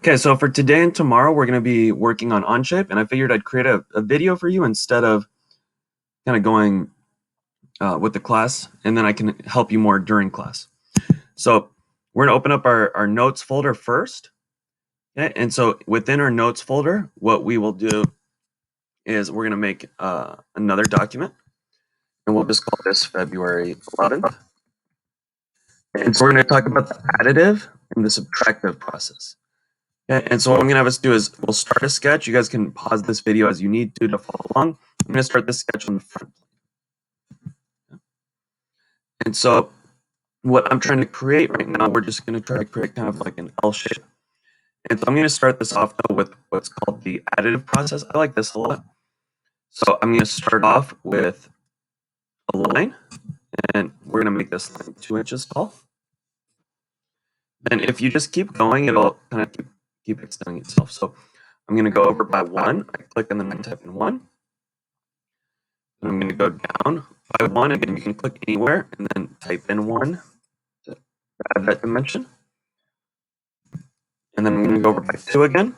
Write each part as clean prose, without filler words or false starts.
Okay, so for today and tomorrow, we're going to be working on OnShape, and I figured I'd create a video for you instead of kind of going with the class, and then I can help you more during class. So we're going to open up our notes folder first. Okay, and so within our notes folder, what we will do is we're going to make another document, and we'll just call this February 11th. And so we're going to talk about the additive and the subtractive process. Okay, and so what I'm going to have us do is we'll start a sketch. You guys can pause this video as you need to follow along. I'm going to start this sketch on the front. And so what I'm trying to create right now, we're just going to try to create kind of like an L shape. And so I'm going to start this off though with what's called the additive process. I like this a lot. So I'm going to start off with a line, and we're going to make this line 2 inches tall. And if you just keep going, it'll kind of keep extending itself. So I'm going to go over by 1. I click and then I type in 1. And I'm going to go down by 1. Again, you can click anywhere and then type in 1 to add that dimension. And then I'm going to go over by 2 again.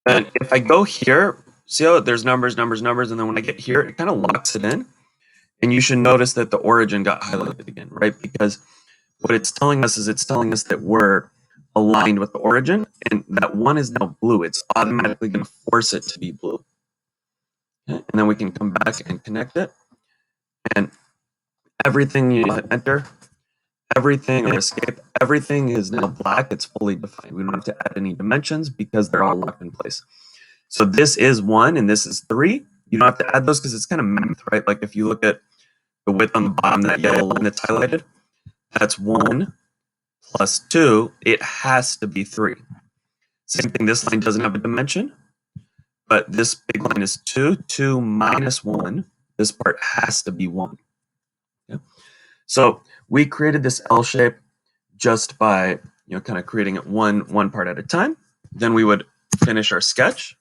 And if I go here, see how there's numbers, numbers, numbers, and then when I get here, it kind of locks it in. And you should notice that the origin got highlighted again, right? Because what it's telling us is it's telling us that we're aligned with the origin, and that 1 is now blue. It's automatically going to force it to be blue. Okay? And then we can come back and connect it. And everything, you hit enter, everything or escape, everything is now black. It's fully defined. We don't have to add any dimensions because they're all locked in place. So this is 1 and this is 3. You don't have to add those because it's kind of math, right? Like if you look at the width on the bottom, that yellow line that's highlighted, that's 1 plus 2. It has to be 3. Same thing, this line doesn't have a dimension, but this big line is 2. 2 minus 1. This part has to be 1. Okay? So we created this L shape just by kind of creating it one part at a time. Then we would finish our sketch.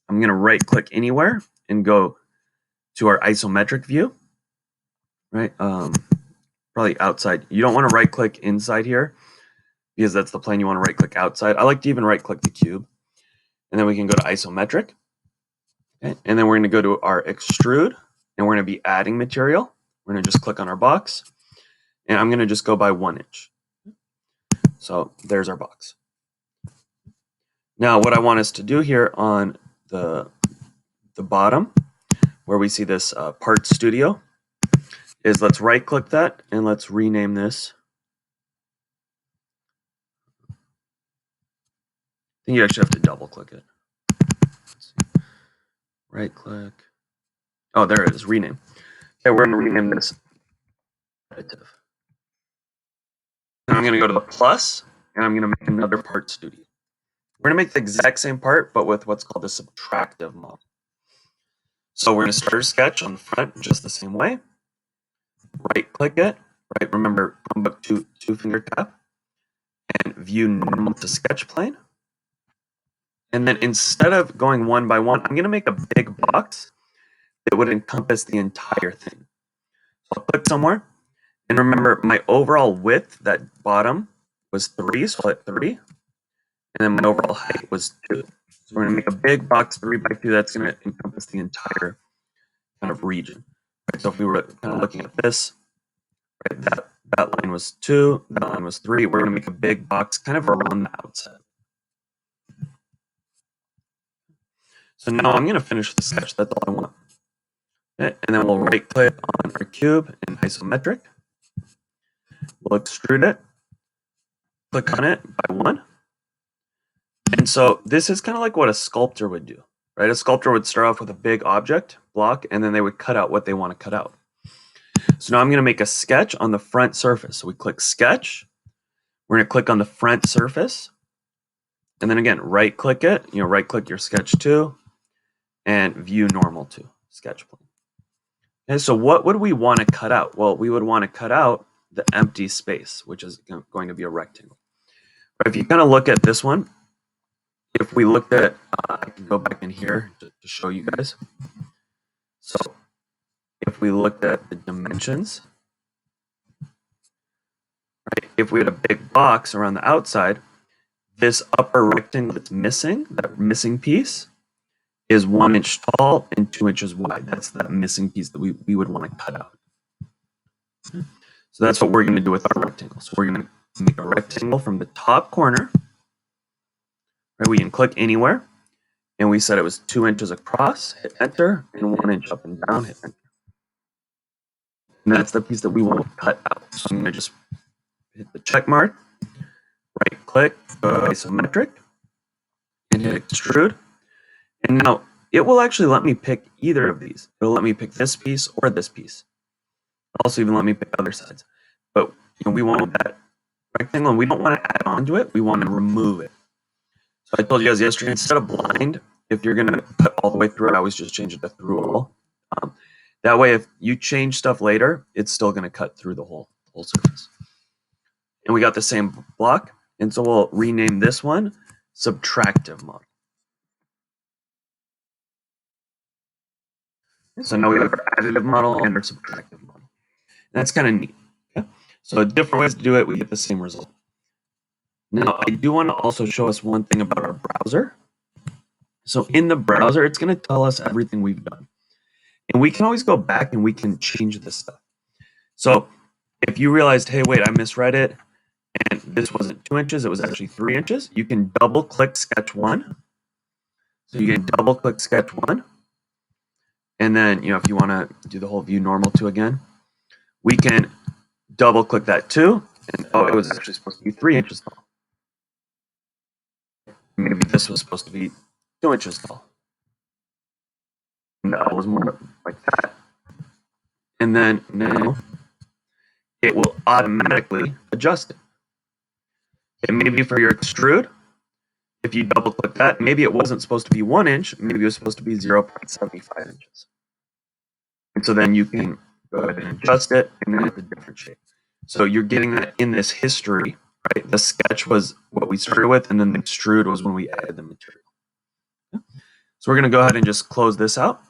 I'm going to right click anywhere and go to our isometric view, right? Probably outside. You don't want to right click inside here because that's the plane. You want to right click outside. I like to even right click the cube, and then we can go to isometric. Okay? And then we're going to go to our extrude, and we're going to be adding material. We're going to just click on our box, and I'm going to just go by 1 inch. So there's our box. Now what I want us to do here on the bottom, where we see this part studio, is let's right click that and let's rename this. I think you actually have to double click it. Right click. Oh, there it is, rename. Okay, we're going to rename this Additive. Then I'm going to go to the plus, and I'm going to make another part studio. We're going to make the exact same part, but with what's called a subtractive model. So we're going to start our sketch on the front just the same way. Right click it, right? Remember, Chromebook two finger tap, and view normal to sketch plane. And then instead of going 1 by 1, I'm going to make a big box that would encompass the entire thing. So I'll click somewhere, and remember my overall width, that bottom, was 3, so I'll hit 3, and then my overall height was 2. So we're going to make a big box 3 by 2 that's going to encompass the entire kind of region. Right? So if we were kind of looking at this, right, that line was 2, that line was 3. We're going to make a big box kind of around the outside. So now I'm going to finish the sketch. That's all I want. Okay, and then we'll right click on our cube in isometric. We'll extrude it. Click on it by 1. And so this is kind of like what a sculptor would do, right? A sculptor would start off with a big object block, and then they would cut out what they want to cut out. So now I'm going to make a sketch on the front surface. So we click sketch. We're going to click on the front surface. And then again, right click it, right click your sketch to, and view normal to sketch plane. Okay, so what would we want to cut out? Well, we would want to cut out the empty space, which is going to be a rectangle. But if you kind of look at this one, if we looked at, I can go back in here to show you guys. So if we looked at the dimensions, right, if we had a big box around the outside, this upper rectangle that's missing, that missing piece, is 1 inch tall and 2 inches wide. That's that missing piece that we would want to cut out. So that's what we're going to do with our rectangle. So we're going to make a rectangle from the top corner. Right, we can click anywhere, and we said it was 2 inches across, hit enter, and 1 inch up and down, hit enter. And that's the piece that we want to cut out. So I'm going to just hit the check mark, right click, go to isometric, and hit extrude. And now it will actually let me pick either of these. It'll let me pick this piece or this piece. It'll also even let me pick other sides. But we want that rectangle, and we don't want to add on to it. We want to remove it. So I told you guys yesterday, instead of blind, if you're going to cut all the way through, I always just change it to through all. That way, if you change stuff later, it's still going to cut through the whole surface. And we got the same block, and so we'll rename this one Subtractive model. So now we have our additive model and our subtractive model. And that's kind of neat. Okay? So different ways to do it, we get the same result. Now, I do want to also show us one thing about our browser. So in the browser, it's going to tell us everything we've done. And we can always go back and we can change this stuff. So if you realized, hey, wait, I misread it, and this wasn't 2 inches, it was actually 3 inches, you can double click sketch 1. So you can double click sketch 1. And then, if you want to do the whole view normal to again, we can double click that too. And it was actually supposed to be 3 inches tall. Maybe this was supposed to be 2 inches tall. And that was more like that. And then now it will automatically adjust it. And maybe for your extrude, if you double click that, maybe it wasn't supposed to be 1 inch, maybe it was supposed to be 0.75 inches. And so then you can go ahead and adjust it, and then it's a different shape. So you're getting that in this history, right? The sketch was what we started with, and then the extrude was when we added the material. Okay? So we're going to go ahead and just close this out,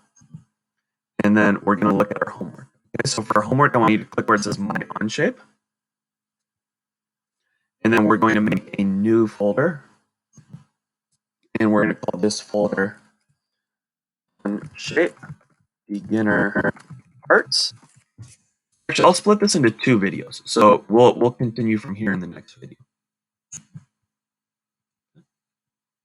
and then we're going to look at our homework. Okay, so for our homework, I want you to click where it says My OnShape, and then we're going to make a new folder, and we're going to call this folder OnShape Beginner Parts. Actually, I'll split this into 2 videos, so we'll continue from here in the next video.